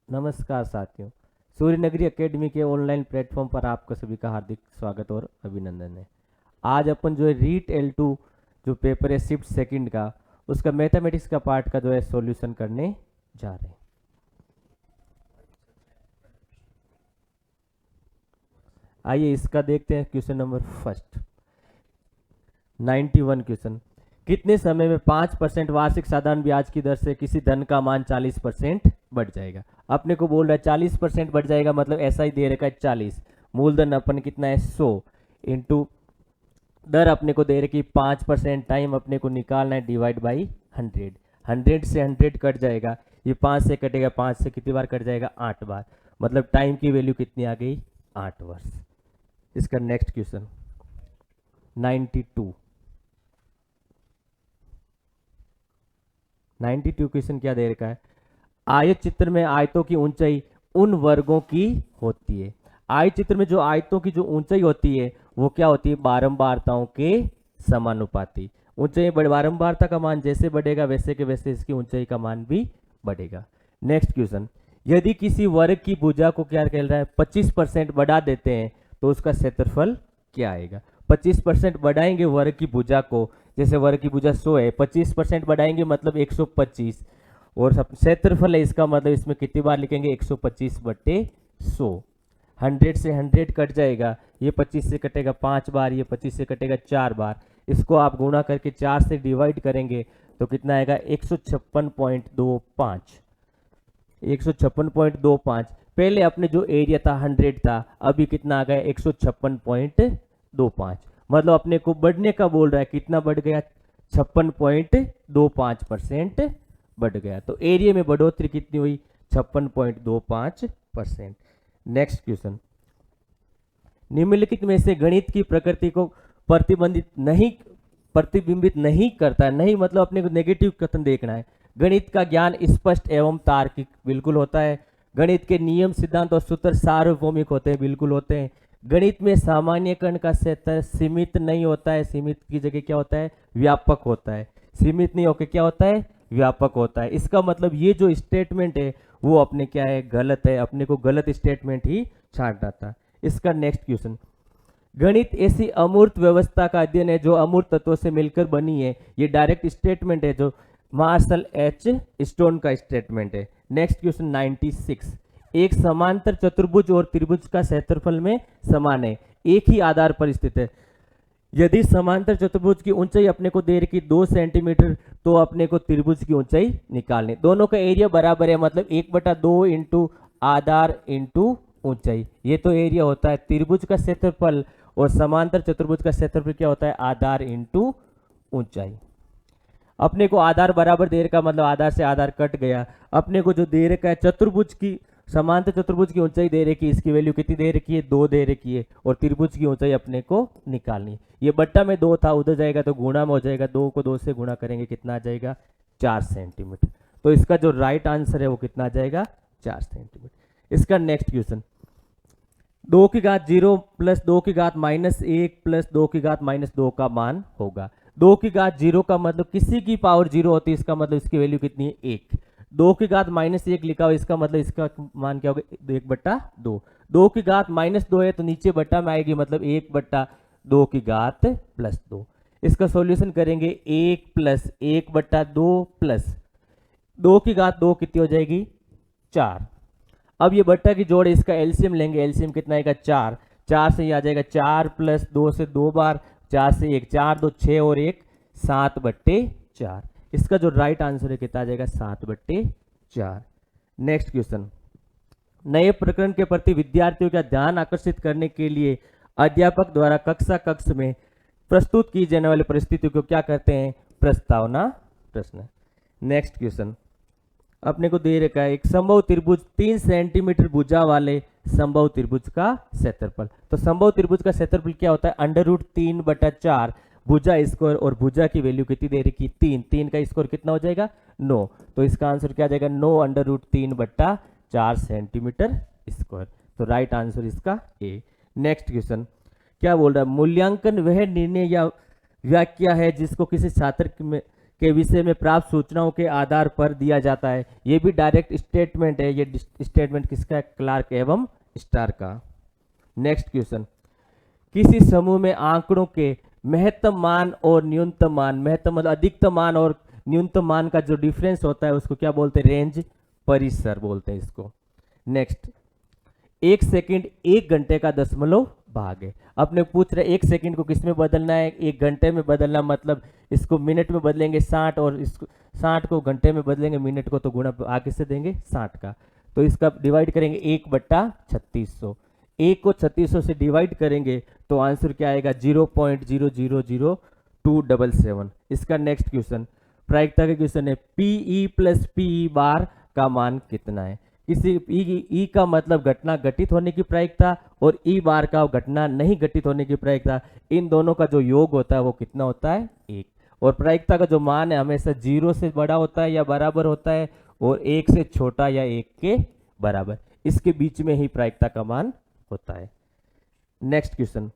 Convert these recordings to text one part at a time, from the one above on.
नमस्कार साथियों, सूर्य नगरी एकेडमी के ऑनलाइन प्लेटफॉर्म पर आपका सभी का हार्दिक स्वागत और अभिनंदन है। आज अपन जो है रीट L2 जो पेपर है शिफ्ट सेकंड का, उसका मैथमेटिक्स का पार्ट का जो है सॉल्यूशन करने जा रहे हैं। आइए इसका देखते हैं क्वेश्चन नंबर फर्स्ट। 91 क्वेश्चन, कितने समय में 5% वार्षिक साधारण ब्याज की दर से किसी धन का मान 40% बढ़ जाएगा। अपने को बोल रहा है 40% बढ़ जाएगा, मतलब ऐसा ही दे रखा है 40। मूलधन अपन कितना है 100 इंटू दर अपने को दे रखी 5%, टाइम अपने को निकालना है डिवाइड बाई 100। 100 से 100 कट जाएगा, ये 5 से कटेगा, 5 से कितनी बार कट जाएगा 8 बार, मतलब टाइम की वैल्यू कितनी आ गई 8 वर्ष। इसका नेक्स्ट क्वेश्चन 92 क्वेश्चन क्या दे रखा है। आयत चित्र में आयतों की ऊंचाई उन वर्गों की होती है। आयत चित्र में जो आयतों की जो ऊंचाई होती है वो क्या होती है, बारंबारताओं के समानुपाती। ऊंचाई बारंबारता का मान जैसे बढ़ेगा वैसे के वैसे इसकी ऊंचाई का मान भी बढ़ेगा। नेक्स्ट क्वेश्चन, यदि किसी वर्ग की भुजा को क्या कह रहा है 25% बढ़ा देते हैं तो उसका क्षेत्रफल क्या आएगा। 25% बढ़ाएंगे वर्ग की भुजा को, जैसे वर्ग की भुजा 100 है, 25% बढ़ाएंगे मतलब 125, और क्षेत्रफल है इसका मतलब इसमें कितनी बार लिखेंगे 125/100। 100 से 100 कट जाएगा, ये 25 से कटेगा 5 बार, ये 25 से कटेगा 4 बार। इसको आप गुणा करके 4 से डिवाइड करेंगे तो कितना आएगा 156.25। 156.25। पहले अपने जो एरिया था 100 था, अभी कितना आ गया 156.25, मतलब अपने को बढ़ने का बोल रहा है, कितना बढ़ गया 56.25% बढ़ गया। तो एरिया में बढ़ोतरी कितनी हुई 56.25%। नेक्स्ट क्वेश्चन, निम्नलिखित में से गणित की प्रकृति को प्रतिबिंबित नहीं करता। नहीं मतलब अपने को नेगेटिव कथन देखना है। गणित का ज्ञान स्पष्ट एवं तार्किक बिल्कुल होता है। गणित के नियम सिद्धांत और सूत्र सार्वभौमिक होते हैं, बिल्कुल होते हैं। गणित में सामान्यकरण का क्षेत्र सीमित नहीं होता है, सीमित की जगह क्या होता है व्यापक होता है। सीमित नहीं होकर क्या होता है व्यापक होता है। इसका मतलब ये जो स्टेटमेंट है वो अपने क्या है गलत है, अपने को गलत स्टेटमेंट ही छांटना था। इसका नेक्स्ट क्वेश्चन, गणित ऐसी अमूर्त व्यवस्था का अध्ययन है जो अमूर्त तत्वों से मिलकर बनी है। ये डायरेक्ट स्टेटमेंट है जो मार्शल एच स्टोन का स्टेटमेंट है। नेक्स्ट क्वेश्चन 96, एक समांतर चतुर्भुज और त्रिभुज का क्षेत्रफल में समान है, एक ही आधार पर स्थित है। यदि समांतर चतुर्भुज की ऊंचाई अपने को दे रखी 2 सेंटीमीटर, तो अपने को त्रिभुज की ऊंचाई निकालनी। दोनों का एरिया बराबर है, मतलब 1/2 इंटू आधार इंटू ऊंचाई। ये तो एरिया होता है त्रिभुज का क्षेत्रफल, और समांतर चतुर्भुज का क्षेत्रफल क्या होता है आधार इंटू ऊंचाई। अपने को आधार बराबर दे रखा, मतलब आधार से आधार कट गया। अपने को जो दे रखा है चतुर्भुज की समांतर चतुर्भुज की ऊंचाई दे रखी है, इसकी वैल्यू कितनी दे रखी है 2 दे रखी है, और त्रिभुज की ऊंचाई अपने को निकालनी। ये बट्टा में 2 था, उधर जाएगा तो गुणा में हो जाएगा, 2 को 2 से गुणा करेंगे कितना आ जाएगा 4 सेंटीमीटर। तो इसका जो राइट आंसर है वो कितना आ जाएगा 4 सेंटीमीटर। इसका नेक्स्ट क्वेश्चन, 2 की घात 0 प्लस 2 की घात -1 प्लस 2 की घात -2 का मान होगा। 2 की घात 0 का मतलब किसी की पावर 0 होती है, इसका मतलब इसकी वैल्यू कितनी है 1। 2 की घात -1 लिखा हो, इसका मतलब इसका मान क्या होगा 1/2। 2 की घात -2 है तो नीचे बट्टा में आएगी, मतलब 1/2 की घात +2। इसका सॉल्यूशन करेंगे 1 प्लस 1/2 प्लस 2 की घात 2 कितनी हो जाएगी 4। अब ये बट्टा की जोड़ है, इसका एलसीएम लेंगे, एलसीएम कितना आएगा 4। 4 से ये आ जाएगा 4 प्लस 2 से 2 बार, 4 से 1 4 2 6 और 1 7/4। इसका जो राइट आंसर है कितना आ जाएगा 7/4। नेक्स्ट क्वेश्चन, नए प्रकरण के प्रति विद्यार्थियों का ध्यान आकर्षित करने के लिए अध्यापक द्वारा कक्ष में प्रस्तुत की जाने वाली परिस्थिति को क्या कहते हैं, प्रस्तावना प्रश्न। नेक्स्ट क्वेश्चन, अपने को दे रखा है एक संभव त्रिभुज 3 सेंटीमीटर भुजा वाले संभव त्रिभुज का क्षेत्रफल। तो संभव त्रिभुज का क्षेत्रफल क्या होता है √3/4 भुजा स्क्वायर, और भुजा की वैल्यू कितनी दे रखी 3। 3 का स्क्वायर कितना हो जाएगा 9। तो इसका आंसर क्या आ जाएगा 9 √3/4 सेंटीमीटर स्क्वायर। तो राइट आंसर इसका ए। नेक्स्ट क्वेश्चन क्या बोल रहा है, मूल्यांकन वह निर्णय या व्याख्या है जिसको किसी छात्र के विषय में प्राप्त सूचनाओं के आधार पर दिया जाता है। ये भी डायरेक्ट स्टेटमेंट है। ये स्टेटमेंट किसका है? क्लार्क एवं स्टार का। नेक्स्ट क्वेश्चन, किसी समूह में आंकड़ों के महत्तम मान और न्यूनतम मान, महत्तम मतलब अधिकतम मान और न्यूनतम मान का जो डिफरेंस होता है उसको क्या बोलते हैं? रेंज, परिसर बोलते हैं इसको। नेक्स्ट, 1 सेकंड 1 घंटे का दशमलव भाग है। अपने पूछ रहे 1 सेकंड को किस में बदलना है? 1 घंटे में बदलना, मतलब इसको मिनट में बदलेंगे 60 और इसको 60 को घंटे में बदलेंगे मिनट को, तो गुणा आगे से देंगे 60 का। तो इसका डिवाइड करेंगे 1/3600। 1 को 3600 से डिवाइड करेंगे तो आंसर क्या आएगा? 0.000277। इसका नेक्स्ट क्वेश्चन प्रायिकता के क्वेश्चन है, पीई प्लस पीई बार का मान कितना है? किसी ई का मतलब घटना घटित होने की प्रायिकता और ई बार का घटना नहीं घटित होने की प्रायिकता, इन दोनों का जो योग होता है वो कितना होता है? 1। और प्रायिकता का जो मान है हमेशा 0 से बड़ा होता है या बराबर होता है और 1 से छोटा या 1 के बराबर, इसके बीच में ही प्रायिकता का मान होता है। नेक्स्ट क्वेश्चन,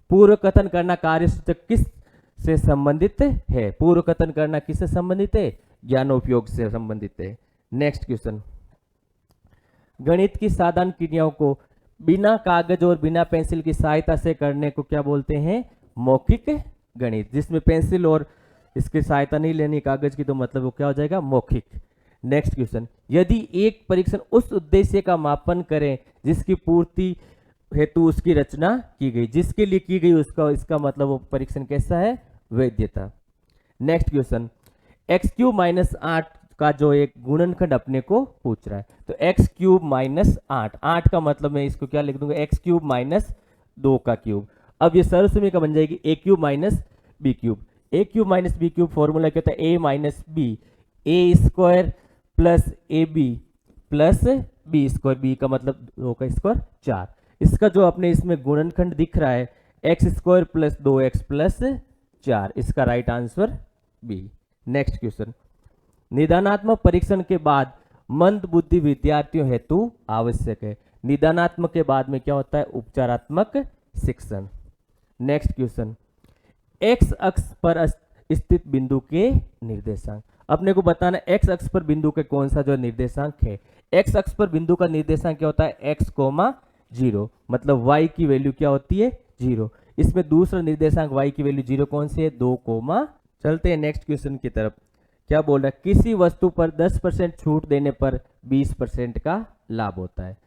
पूर्व कथन करना कार्यसूचक किस से संबंधित है? पूर्व कथन करना किससे संबंधित है? ज्ञानोपयोग से संबंधित है। नेक्स्ट क्वेश्चन, गणित की साधारण क्रियाओं को बिना कागज और बिना पेंसिल की सहायता से करने को क्या बोलते हैं? मौखिक गणित। जिसमें पेंसिल और इसकी सहायता नहीं लेनी कागज की, तो मतलब वो क्या हो जाएगा? मौखिक। नेक्स्ट क्वेश्चन, यदि एक परीक्षण उस उद्देश्य का मापन करें जिसकी पूर्ति हेतु उसकी रचना की गई, जिसके लिए की गई उसका, इसका मतलब वो परीक्षण कैसा है? वैधता। नेक्स्ट क्वेश्चन, x³ - 8 का जो एक गुणनखंड अपने को पूछ रहा है, तो x³ - 8, 8 का मतलब मैं इसको क्या लिख दूंगा? x³ - 2 का क्यूब। अब ये सर्वसमीकरण बन जाएगी a³ - b³। a³ - b³ formula क्या होता है? a - b, a² plus ab plus b², b का मतलब 2 का स्क्वायर 4। इसका जो अपने इसमें गुणनखंड दिख रहा है x² + 2x + 4, इसका right answer B. Next question, निदानात्मक परीक्षण के बाद मंद बुद्धि विद्यार्थियों हेतु आवश्यक है। निदानात्मक के बाद में क्या होता है? उपचारात्मक शिक्षण। नेक्स्ट क्वेश्चन, एक्स अक्ष पर स्थित बिंदु के निर्देशांक। अपने को बताना एक्स अक्ष पर बिंदु के कौन सा जो निर्देशांक है। एक्स अक्ष पर बिंदु का निर्देशांक क्या होता है? x, 0, मतलब y की वैल्यू क्या होती है? 0। इसमें दूसरा निर्देशांक y की वैल्यू 0 कौन सी है? 2, चलते हैं नेक्स्ट क्वेश्चन की तरफ। क्या बोल रहा है? किसी वस्तु पर 10% छूट देने पर 20% का लाभ होता है।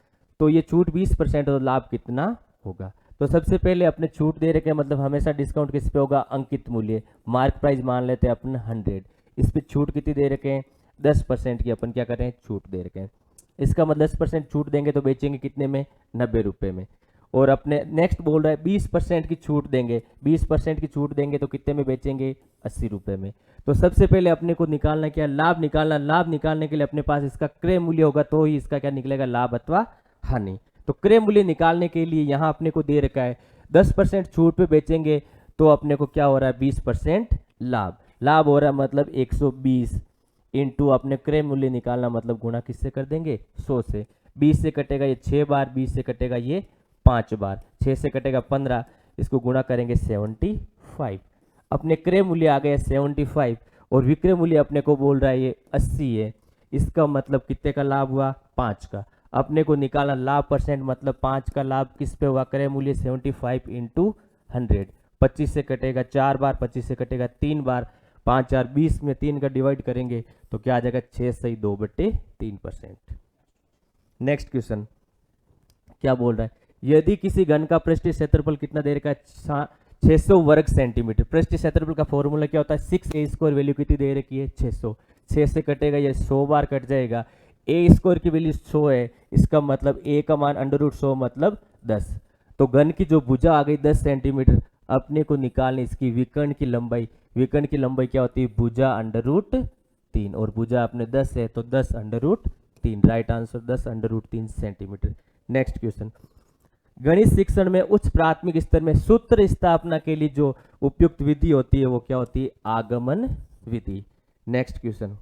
तो ये छूट 20% और लाभ कितना होगा? तो सबसे पहले अपने छूट दे रखे, मतलब हमेशा डिस्काउंट किस पे होगा? अंकित मूल्य। मार्क प्राइस मान लेते हैं अपन 100। इस पे छूट कितनी दे रखे हैं? 10% की अपन क्या कर रहे हैं? छूट दे रखे हैं। इसका मतलब 10% छूट देंगे तो बेचेंगे कितने में? 90 रुपये में। और अपने नेक्स्ट बोल रहा है 20% की छूट देंगे। 20% की छूट देंगे तो कितने में बेचेंगे? 80 रुपये में। तो सबसे पहले अपने को निकालना क्या? लाभ निकालना। लाभ निकालने के लिए अपने पास इसका क्रय मूल्य होगा, तो ही इसका क्या निकलेगा? लाभ अथवा हानि। तो क्रय मूल्य निकालने के लिए यहाँ अपने को दे रखा है 10% छूट पे बेचेंगे तो अपने को क्या हो रहा है? 20% लाभ। लाभ हो रहा है मतलब 120 इंटू अपने क्रय मूल्य निकालना, मतलब गुणा किससे कर देंगे? 100 से। 20 से कटेगा ये 6 बार, 20 से कटेगा ये 5 बार, 6 से कटेगा 15, इसको गुणा करेंगे 75। अपने क्रय मूल्य आ गया 75 और विक्रय मूल्य अपने को बोल रहा है ये 80 है। इसका मतलब कितने का लाभ हुआ? 5 का। अपने को निकालना लाभ परसेंट, मतलब 5 का लाभ किस पे हुआ? क्रय मूल्य 75 इंटू 100। 25 से कटेगा 4 बार, 25 से कटेगा 3 बार, 5 4 20 में 3 का डिवाइड करेंगे तो क्या आ जाएगा? 6 सही 2/3%। नेक्स्ट क्वेश्चन क्या बोल रहा है? यदि किसी घन का पृष्ठीय क्षेत्रफल कितना दे रखा है? 600 वर्ग सेंटीमीटर। पृष्ठीय क्षेत्रफल का फॉर्मूला क्या होता है? 6a² वैल्यू कितनी दे रखी है? 600। 6 से कटेगा ये 100 बार कट जाएगा। a² की वैल्यू 100 है, इसका मतलब a का मान √100 मतलब 10। तो घन की जो भुजा आ गई 10 सेंटीमीटर। अपने को निकालने इसकी विकर्ण की लंबाई। विकर्ण की लंबाई क्या होती है? भुजा √3 और भुजा अपने 10 है तो 10 √3। Right answer 10 √3 centimetre. Next question, गणित शिक्षण में उच्च प्राथमिक स्तर में सूत्र स्थापना के लिए जो उपयुक्त विधि होती है वो क्या होती है? आगमन विधि। नेक्स्ट क्वेश्चन,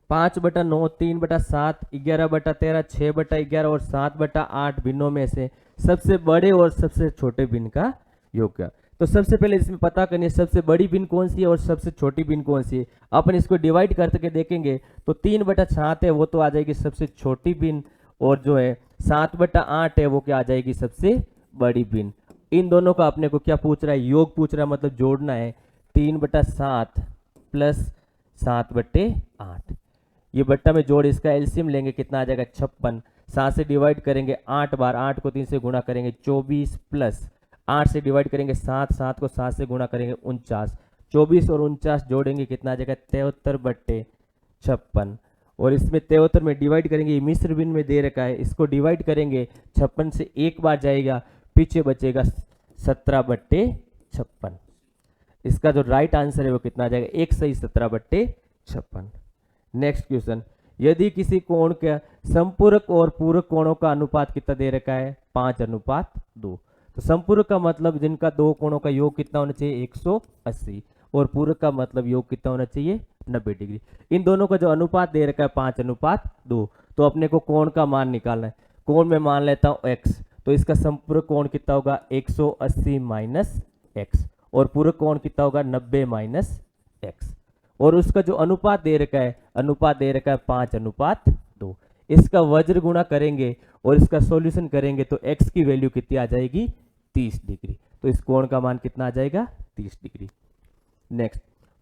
5/9, 3/7, 11/13, 6/11 और 7/8 भिन्नों में से सबसे बड़े और सबसे छोटे भिन्न का योग क्या? तो सबसे पहले इसमें पता करनी है सबसे बड़ी पिन कौन सी है और सबसे छोटी पिन कौन सी है। अपन इसको डिवाइड करके देखेंगे तो 3/7 है वो तो आ जाएगी सबसे छोटी पिन, और जो है 7/8 है वो क्या आ जाएगी सबसे बड़ी पिन। इन दोनों का अपने को क्या पूछ रहा है, योग पूछ रहा है, मतलब जोड़ना है। 3/7 प्लस 7/8, ये बट्टा में जोड़, इसका एलसीएम लेंगे कितना आ जाएगा 56। 7 से डिवाइड करेंगे 8 बार, 8 को 3 से गुणा करेंगे 24, प्लस 8 से डिवाइड करेंगे 7, 7 को 7 से गुणा करेंगे 49। 24 और 49 जोड़ेंगे कितना आ जाएगा 73/56। और इसमें 73 में डिवाइड करेंगे, ये मिश्र भिन्न में दे रखा है, इसको डिवाइड करेंगे 56 से एक बार जाएगा, पीछे बचेगा 17/56। इसका जो राइट आंसर है वो कितना आ जाएगा, एक सही 17/56। नेक्स्ट क्वेश्चन, यदि किसी कोण का संपूरक और पूरक कोणों का अनुपात कितना दे रखा है 5:2। तो संपूरक का मतलब जिनका दो कोणों का योग कितना होना चाहिए 180, और पूरक का मतलब योग कितना होना चाहिए 90 डिग्री। इन दोनों का जो अनुपात दे रखा है 5:2, तो अपने को कोण का मान निकालना है। कोण में मान लेता हूं x, तो इसका संपूरक कोण कितना होगा 180 माइनस एक्स, और पूरक कोण कितना होगा 90 माइनस एक्स। और उसका जो अनुपात दे रखा है, अनुपात दे रखा है 5:2। इसका वज्र गुणा करेंगे और इसका सॉल्यूशन करेंगे तो x की वैल्यू कितनी आ जाएगी 30 डिग्री। तो इस कोण का मान कितना आ जाएगा 30 डिग्री। नेक्स्ट,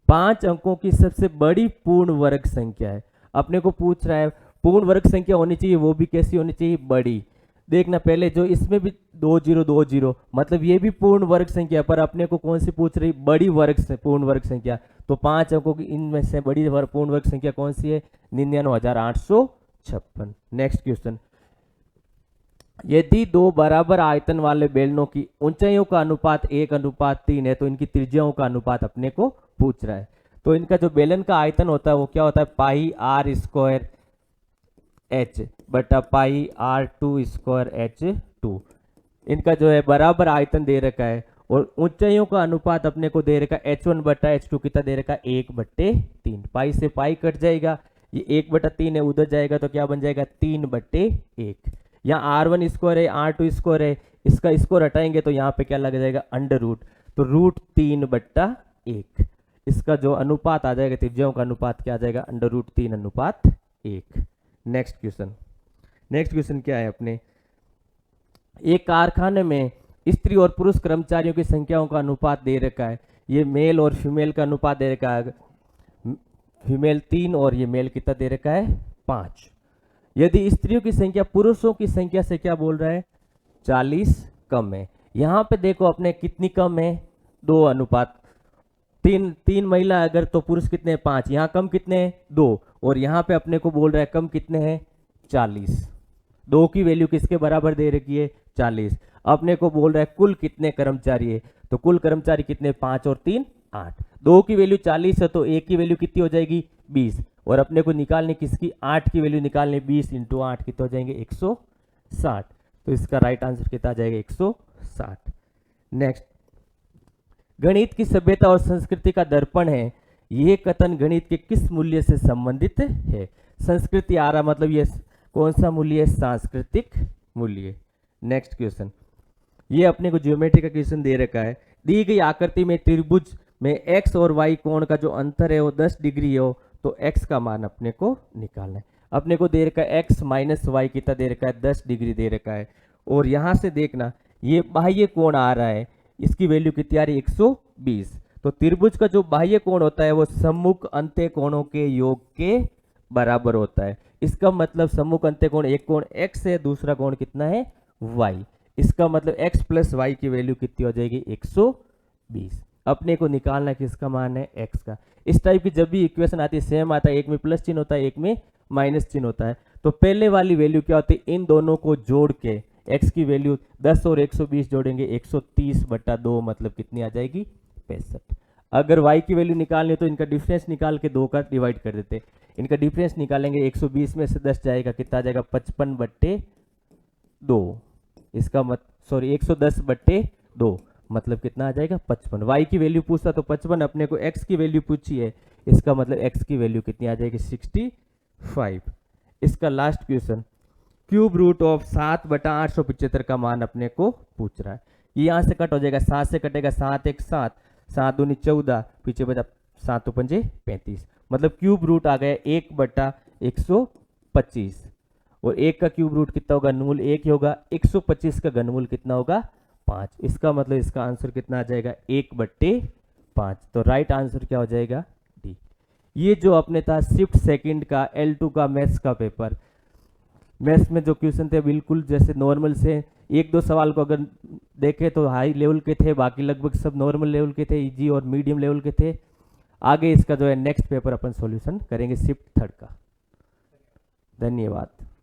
5 अंकों की सबसे बड़ी पूर्ण वर्ग संख्या है। अपने को पूछ रहा है पूर्ण वर्ग संख्या होनी चाहिए, वो भी कैसी होनी चाहिए, बड़ी। देखना पहले जो इसमें भी 2 0 2 0, मतलब ये भी पूर्ण वर्ग संख्या, पर अपने को कौन सी पूछ रही, बड़ी वर्ग से पूर्ण वर्ग संख्या। तो 5 अंकों की इनमें से बड़ी पूर्ण वर्ग संख्या कौन सी है 99,856। नेक्स्ट क्वेश्चन, यदि दो बराबर आयतन वाले बेलनों की ऊंचाइयों का अनुपात 1:3 है, तो इनकी त्रिज्याओं का अनुपात अपने को पूछ रहा है। तो इनका जो बेलन का आयतन होता है वो क्या होता है पाई r स्क्वायर h बटा पाई r2 स्क्वायर h2। इनका जो है बराबर आयतन दे रखा है, और ऊंचाइयों का अनुपात अपने को दे रखा है h1 बटा h2 कितना दे रखा है 1/3। पाई से पाई कट जाएगा, ये 1/3 है, उधर जाएगा तो क्या बन जाएगा 3/1। यहाँ r1 स्क्वायर है, r2 स्क्वायर है, इसका स्क्वायर हटाएंगे तो यहाँ पे क्या लग जाएगा अंडर रूट, तो √3/1। इसका जो अनुपात आ जाएगा त्रिज्याओं का अनुपात क्या आ जाएगा √3:1। नेक्स्ट क्वेश्चन, नेक्स्ट क्वेश्चन क्या है अपने, एक कारखाने में स्त्री और पुरुष कर्मचारियों की संख्याओं का अनुपात दे रखा है। ये मेल और फीमेल का अनुपात दे रखा है, फीमेल 3 और ये मेल कितना दे रखा है 5। यदि स्त्रियों की संख्या पुरुषों की संख्या से क्या बोल रहा है 40 कम है। यहाँ पे देखो अपने कितनी कम है 2:3 महिला अगर तो पुरुष कितने हैं 5, यहाँ कम कितने हैं 2, और यहाँ पे अपने को बोल रहा है कम कितने हैं 40। 2 की वैल्यू किसके बराबर दे रखी है 40। अपने को बोल रहा है कुल कितने कर्मचारी है, तो कुल कर्मचारी कितने 5 और 3 8। 2 की वैल्यू 40 है तो 1 की वैल्यू कितनी हो जाएगी 20, और अपने को निकालने किसकी 8 की वैल्यू निकालने 20 × 8 कितने हो जाएंगे 160। तो इसका राइट आंसर कितना आ जाएगा 160। नेक्स्ट, गणित की सभ्यता और संस्कृति का दर्पण है, यह कथन गणित के किस मूल्य से संबंधित है। संस्कृति आ रहा मतलब ये कौन सा मूल्य है सांस्कृतिक मूल्य। नेक्स्ट क्वेश्चन, ये अपने को ज्योमेट्री का क्वेश्चन दे रखा है। दी गई आकृति में त्रिभुज में x और y कोण का जो अंतर है वो 10 डिग्री हो, तो x का मान अपने को निकालना है। अपने को दे रखा है x माइनस वाई कितना दे रखा है 10 डिग्री दे रखा है, और यहाँ से देखना ये बाह्य कोण आ रहा है, इसकी वैल्यू कितनी आ रही है 120। तो त्रिभुज का जो बाह्य कोण होता है वो सम्मुख अंत्य कोणों के योग के बराबर होता है। इसका मतलब सम्मुख अंत्य कोण, एक कोण x है, दूसरा कोण कितना है y। इसका मतलब x प्लस y की वैल्यू कितनी हो जाएगी 120। अपने को निकालना किसका मान है x का। इस टाइप की जब भी इक्वेशन आती है सेम आता है, एक में प्लस चिन्ह होता है एक में माइनस चिन्ह होता है। तो पहले वाली वैल्यू क्या होती है, इन दोनों को जोड़ के x की वैल्यू 10 और 120 जोड़ेंगे 130/2 मतलब कितनी आ जाएगी 65। अगर y की वैल्यू निकालनी तो इनका डिफरेंस निकाल के 2 का डिवाइड कर देते। इनका डिफरेंस निकालेंगे 120 में से 10 जाएगा कितना आ जाएगा 55/2। इसका मत सॉरी 110/2 मतलब कितना आ जाएगा 55। y की वैल्यू पूछता तो 55, अपने को x की वैल्यू पूछी है, इसका मतलब x की वैल्यू कितनी आ जाएगी 65। इसका last question, cube root of 7/875 का मान अपने को पूछ रहा है। ये यहाँ से कट हो जाएगा, 7 से कटेगा 7 1 7, 7 दूनी 14, पीछे बचा 7 पंजे 35, मतलब क्यूब रूट आ गया 1/125, और 1 का क्यूब रूट कितना होगा, घनमूल 1 ही होगा, 125 का घनमूल कितना होगा 5, इसका मतलब इसका आंसर कितना आ जाएगा 1/5। तो राइट आंसर क्या हो जाएगा डी। ये जो अपने था शिफ्ट सेकंड का L2 का मैथ्स का पेपर, मैथ्स में जो क्वेश्चन थे बिल्कुल जैसे नॉर्मल से, एक दो सवाल को अगर देखें तो हाई लेवल के थे, बाकी लगभग सब नॉर्मल लेवल के थे, इजी और मीडियम लेवल के थे। आगे इसका जो है नेक्स्ट पेपर अपन सॉल्यूशन करेंगे शिफ्ट थर्ड का। धन्यवाद।